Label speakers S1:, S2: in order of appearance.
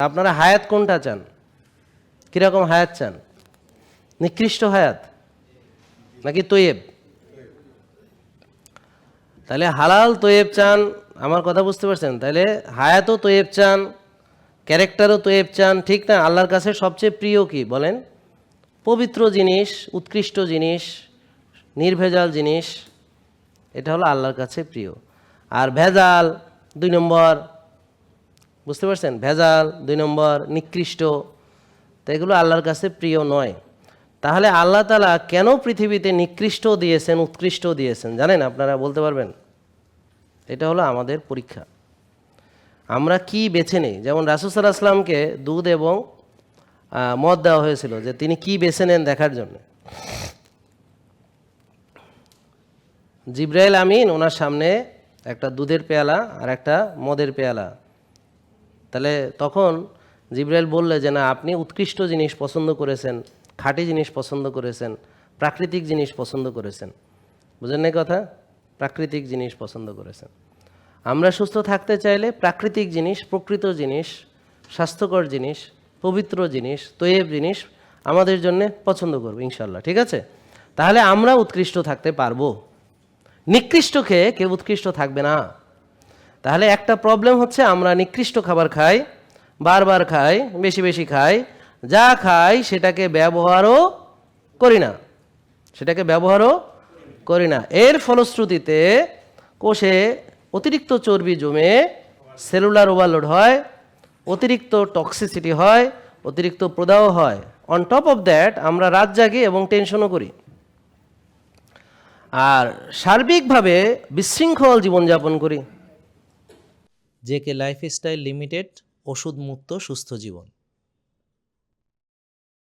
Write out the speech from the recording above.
S1: আপনারা হায়াত কোনটা চান? কিরকম হায়াত চান? নিকৃষ্ট হায়াত নাকি তৈয়েব? তাহলে হালাল তৈয়েব চান, আমার কথা বুঝতে পারছেন? তাহলে হায়াতও তৈয়েব চান, ক্যারেক্টারও তৈয়েব চান, ঠিক না? আল্লাহর কাছে সবচেয়ে প্রিয় কি বলেন? পবিত্র জিনিস, উৎকৃষ্ট জিনিস, নির্ভেজাল জিনিস, এটা হলো আল্লাহর কাছে প্রিয়। আর ভেজাল 2 নম্বর, বুঝতে পারছেন? ভেজাল 2 নম্বর, নিকৃষ্ট, তো এগুলো আল্লাহর কাছে প্রিয় নয়। তাহলে আল্লাহ তাআলা কেন পৃথিবীতে নিকৃষ্ট দিয়েছেন, উৎকৃষ্ট দিয়েছেন জানেন? আপনারা বলতে পারবেন? এটা হলো আমাদের পরীক্ষা। আমরা কি বেছে নেই। যেমন রাসূল সাল্লাল্লাহু আলাইহি ওয়াসাল্লামকে দুধ এবং মদ দেওয়া হয়েছিল যে তিনি কি বেছে নেন দেখার জন্য। জিবরাইল আমিন ওনার সামনে একটা দুধের পেয়ালা আর একটা মদের পেয়ালা, তাহলে তখন জিবরাইল বললে যে না, আপনি উৎকৃষ্ট জিনিস পছন্দ করেছেন, খাঁটি জিনিস পছন্দ করেছেন, প্রাকৃতিক জিনিস পছন্দ করেছেন। বুঝেন না কথা? প্রাকৃতিক জিনিস পছন্দ করেছেন। আমরা সুস্থ থাকতে চাইলে প্রাকৃতিক জিনিস, প্রকৃত জিনিস, স্বাস্থ্যকর জিনিস, পবিত্র জিনিস, তৈয়েব জিনিস আমাদের জন্য পছন্দ করব ইনশাল্লাহ, ঠিক আছে? তাহলে আমরা উৎকৃষ্ট থাকতে পারবো। নিকৃষ্ট খেয়ে কেউ উৎকৃষ্ট থাকবে না। তাহলে একটা প্রবলেম হচ্ছে আমরা নিকৃষ্ট খাবার খাই, বারবার খাই, বেশি বেশি খাই, যা খাই সেটাকে ব্যবহারও করি না। এর ফলশ্রুতিতে কোষে অতিরিক্ত চর্বি জমে সেলুলার ওভারলোড হয়, অতিরিক্ত টক্সিসিটি হয়, অতিরিক্ত প্রদাহ হয়। অন টপ অফ দ্যাট আমরা রাত জাগি এবং টেনশনও করি, আর সার্বিকভাবে বিশৃঙ্খল জীবনযাপন করি।
S2: জেকে লাইফস্টাইল লিমিটেড, ওষুধ মুক্ত সুস্থ জীবন।